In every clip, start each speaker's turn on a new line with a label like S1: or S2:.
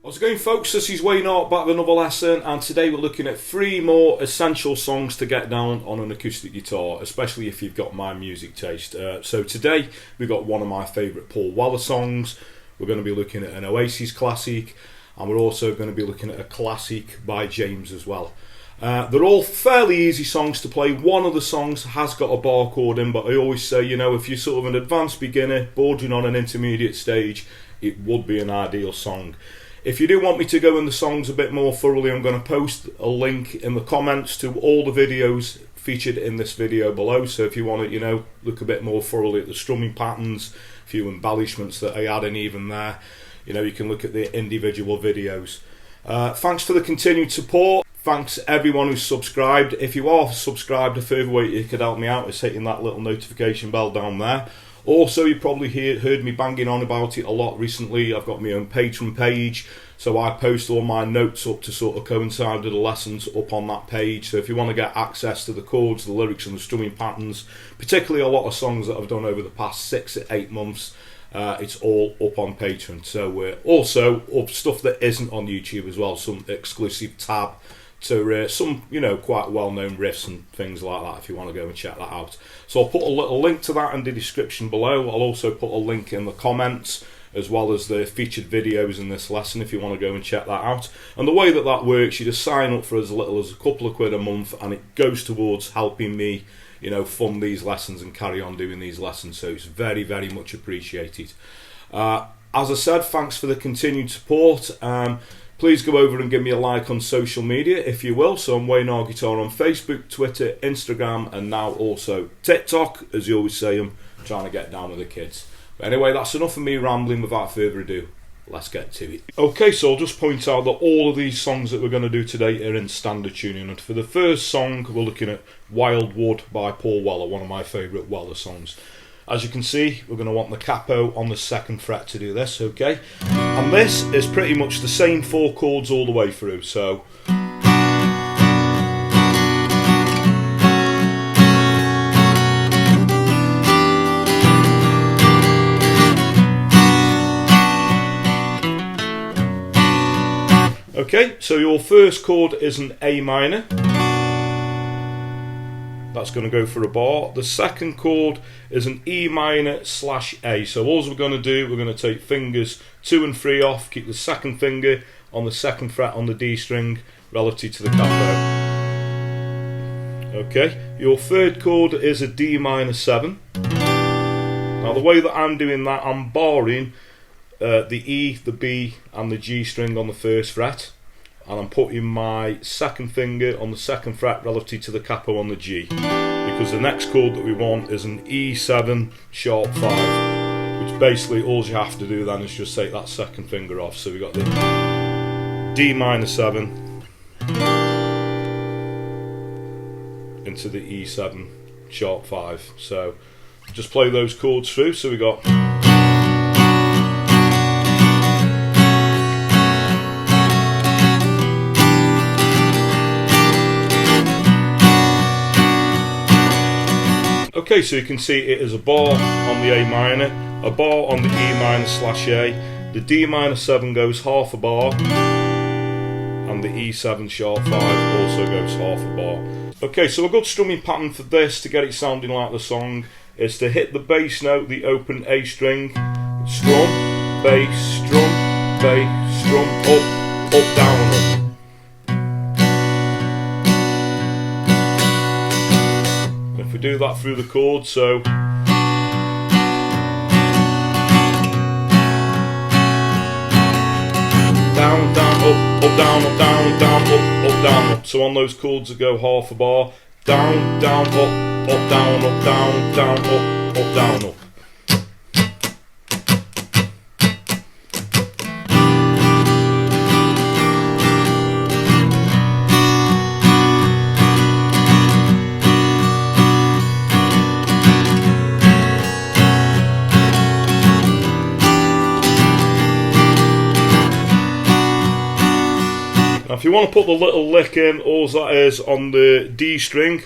S1: How's it going, folks? This is Wart back with another lesson, and today we're looking at 3 more essential songs to get down on an acoustic guitar, especially if you've got my music taste. So today we've got one of my favourite Paul Weller songs. We're going to be looking at an Oasis classic, and we're also going to be looking at a classic by James as well. They're all fairly easy songs to play. One of the songs has got a bar chord in, but I always say, you know, if you're sort of an advanced beginner bordering on an intermediate stage, it would be an ideal song. If you do want me to go in the songs a bit more thoroughly, I'm going to post a link in the comments to all the videos featured in this video below. So if you want to, you know, look a bit more thoroughly at the strumming patterns, a few embellishments that I add in even there, you know, you can look at the individual videos. Thanks for the continued support. Thanks everyone who's subscribed. If you are subscribed, a further way you could help me out is hitting that little notification bell down there. Also, you probably heard me banging on about it a lot recently. I've got my own Patreon page, so I post all my notes up to sort of coincide with the lessons up on that page. So if you want to get access to the chords, the lyrics and the strumming patterns, particularly a lot of songs that I've done over the past 6 to 8 months, it's all up on Patreon. So also up stuff that isn't on YouTube as well, some exclusive tab to some, you know, quite well-known riffs and things like that if you want to go and check that out. So I'll put a little link to that in the description below. I'll also put a link in the comments as well as the featured videos in this lesson if you want to go and check that out. And the way that that works, you just sign up for as little as a couple of quid a month, and it goes towards helping me, you know, fund these lessons and carry on doing these lessons. So it's very, very much appreciated. As I said, thanks for the continued support. Please go over and give me a like on social media if you will. So I'm Wart Guitar on Facebook, Twitter, Instagram, and now also TikTok. As you always say, I'm trying to get down with the kids. But anyway, that's enough of me rambling. Without further ado, let's get to it. Okay, so I'll just point out that all of these songs that we're going to do today are in standard tuning. And for the first song, we're looking at Wildwood by Paul Weller, one of my favourite Weller songs. As you can see, we're going to want the capo on the 2nd fret to do this, okay? And this is pretty much the same 4 chords all the way through, so... Okay, so your first chord is an A minor. That's going to go for a bar. The second chord is an E minor / A. So all we're going to do, we're going to take fingers 2 and 3 off, keep the second finger on the 2nd fret on the D string relative to the capo. Okay, your third chord is a D minor 7. Now the way that I'm doing that, I'm barring the E, the B and the G string on the 1st fret. And I'm putting my 2nd finger on the 2nd fret relative to the capo on the G, because the next chord that we want is an E7 sharp 5, which basically all you have to do then is just take that 2nd finger off. So we've got the D minor 7 into the E7 sharp 5. So just play those chords through. So we got... Okay, so you can see it is a bar on the A minor, a bar on the E minor / A, the D minor 7 goes half a bar, and the E7 sharp 5 also goes half a bar. Okay, so a good strumming pattern for this to get it sounding like the song is to hit the bass note, the open A string, strum, bass, strum, up, down, up. We do that through the chords, so down, down, up, down, down, up. So on those chords that go half a bar, down, down, up, down, up, down, up. If you want to put the little lick in, all that is on the D string,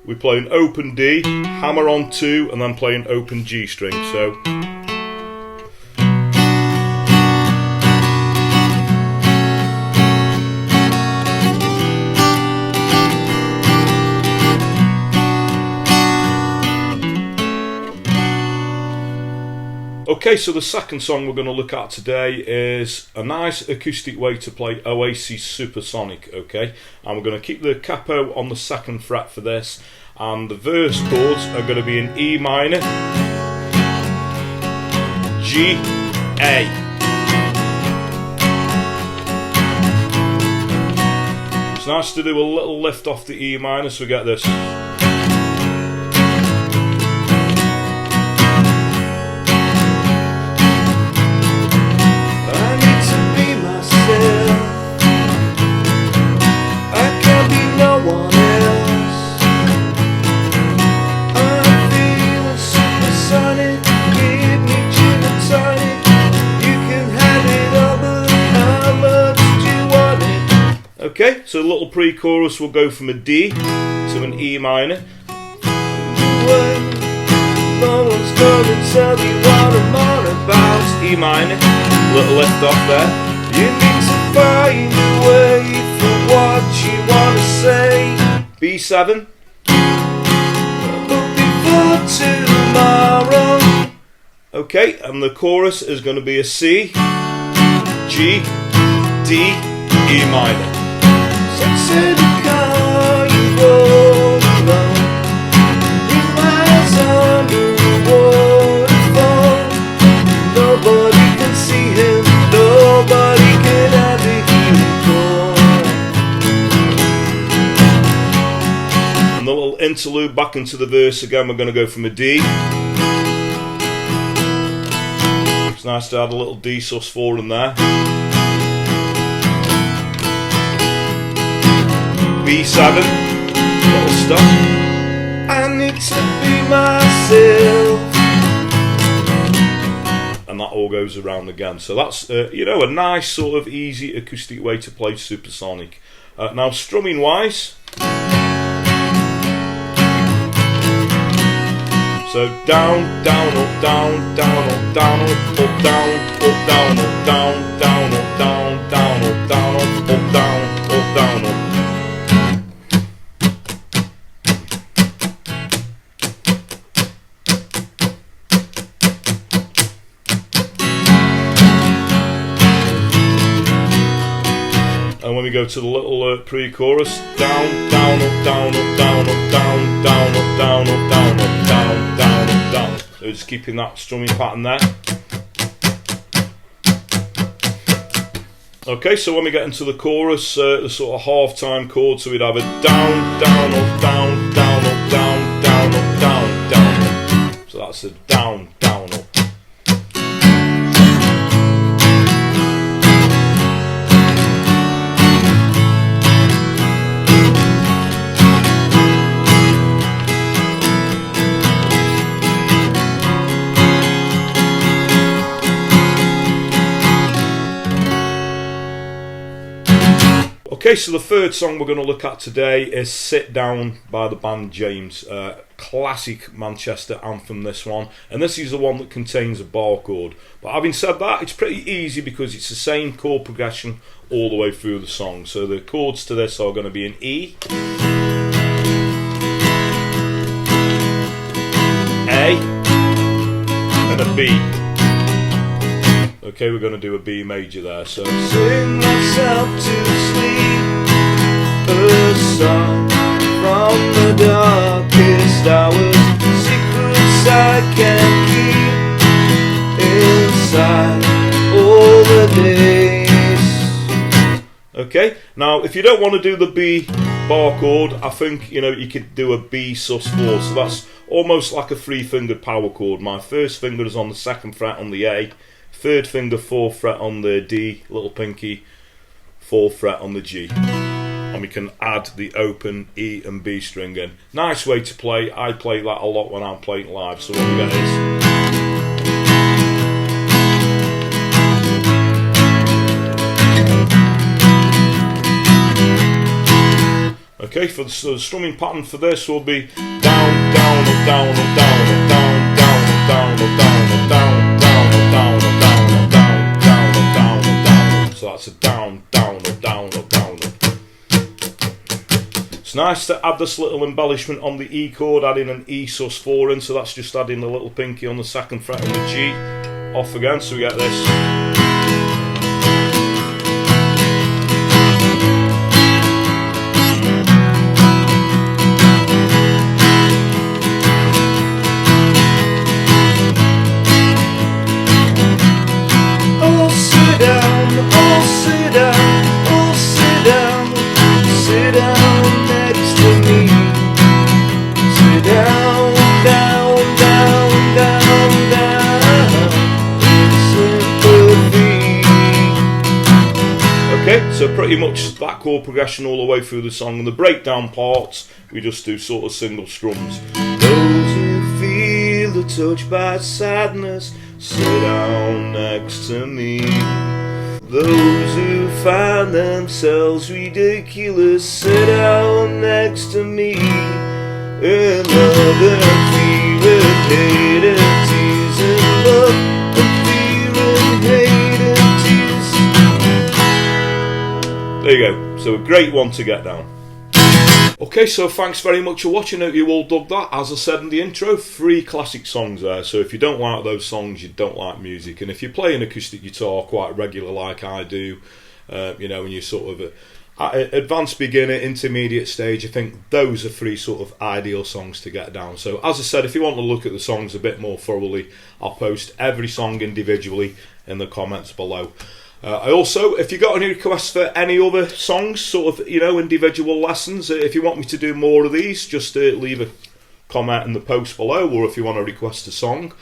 S1: we play an open D, hammer on 2, and then play an open G string. So Okay, so the second song we're going to look at today is a nice acoustic way to play Oasis Supersonic, okay? And we're going to keep the capo on the 2nd fret for this, and the verse chords are going to be in E minor, G, A. It's nice to do a little lift off the E minor, so we get this. Okay, so a little pre-chorus will go from a D to an E minor. No one's gonna tell you what I'm on about. E minor, little lift off there. You need to find a way for what you wanna say. B7. But before tomorrow. Okay, and the chorus is going to be a C, G, D, E minor. To the car you rode alone, it was under a waterfall. Nobody can see him, nobody can ever hear him call. And the little interlude back into the verse again, we're going to go from a D. It's nice to add a little D sus4 in there. B7, little stop. I need to be myself. And that all goes around again. So that's, you know, a nice sort of easy acoustic way to play Supersonic. Now strumming wise. So down, down, up, down, down, up, down, up, down, up, down, up, down, down, up, down, down, up, down, up, down, up, down, up. And when we go to the little pre-chorus, down, down, up, down, up, down, up, down, down, up, down, up, down, up, down, down, up, down. So just keeping that strumming pattern there. Okay, so when we get into the chorus, the sort of half-time chord, so we'd have a down, down, up, down, down, up, down, down, up, down, down, up. So that's a down, down, up. Okay, so the third song we're going to look at today is Sit Down by the band James. Classic Manchester anthem, this one. And this is the one that contains a bar chord. But having said that, it's pretty easy because it's the same chord progression all the way through the song. So the chords to this are going to be an E, A, and a B. Okay, we're going to do a B major there. So sing myself to sleep, a song from the darkest hours, secrets I can keep inside all the days. Okay, now if you don't want to do the B bar chord, I think, you know, you could do a B sus4. So that's almost like a 3-fingered power chord. My first finger is on the 2nd fret on the A, 3rd finger 4th fret on the D, little pinky 4th fret on the G, and we can add the open E and B string in. Nice way to play. I play that a lot when I'm playing live. So what we get is, okay, for the strumming pattern for this will be down, down, up, down, up, down, up, down, down, up, down, up, down, up, down, down, up, down, up, down, up, down, down, up, down, up, down. So that's a down, down, up, down, up, down, up. It's nice to add this little embellishment on the E chord, adding an E sus4 in, so that's just adding the little pinky on the 2nd fret on the G, off again, so we get this.
S2: Oh, sit down, oh, sit down, oh, sit down, sit down next to me. Sit down, down, down, down, down, sympathy.
S1: Okay, so pretty much that chord progression all the way through the song, and the breakdown parts we just do sort of single strums.
S2: Those who feel the touch by sadness, sit down next to me. Those who find themselves ridiculous, sit down next to me. In love and fear and hate and tears, in love and fear and hate and tears.
S1: There you go, so a great one to get down. Okay, so thanks very much for watching. Hope you all dug that. As I said in the intro, 3 classic songs there. So if you don't like those songs, you don't like music. And if you play an acoustic guitar quite regular like I do, you know, and you're sort of at advanced beginner, intermediate stage, I think those are 3 sort of ideal songs to get down. So as I said, if you want to look at the songs a bit more thoroughly, I'll post every song individually in the comments below. I also, if you got any requests for any other songs, sort of, you know, individual lessons, if you want me to do more of these, just leave a comment in the post below, or if you want to request a song.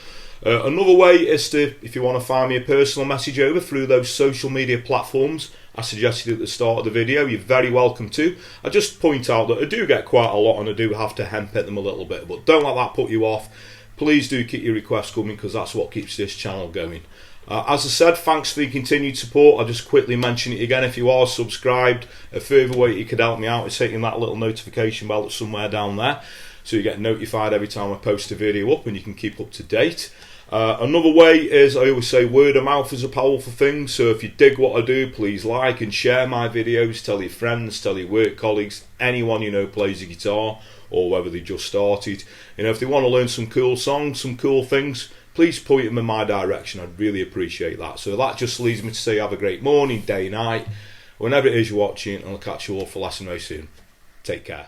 S1: Another way is to, if you want to find me a personal message over through those social media platforms I suggested at the start of the video, you're very welcome to. I just point out that I do get quite a lot and I do have to henpeck them a little bit, but don't let that put you off. Please do keep your requests coming, because that's what keeps this channel going. As I said, thanks for your continued support. I'll just quickly mention it again. If you are subscribed, a further way you could help me out is hitting that little notification bell that's somewhere down there, so you get notified every time I post a video up and you can keep up to date. Another way is, I always say, word of mouth is a powerful thing, so if you dig what I do, please like and share my videos, tell your friends, tell your work colleagues, anyone you know plays a guitar, or whether they just started. You know, if they want to learn some cool songs, some cool things, please point them in my direction. I'd really appreciate that. So that just leads me to say have a great morning, day, night, whenever it is you're watching, and I'll catch you all for lesson very soon. Take care.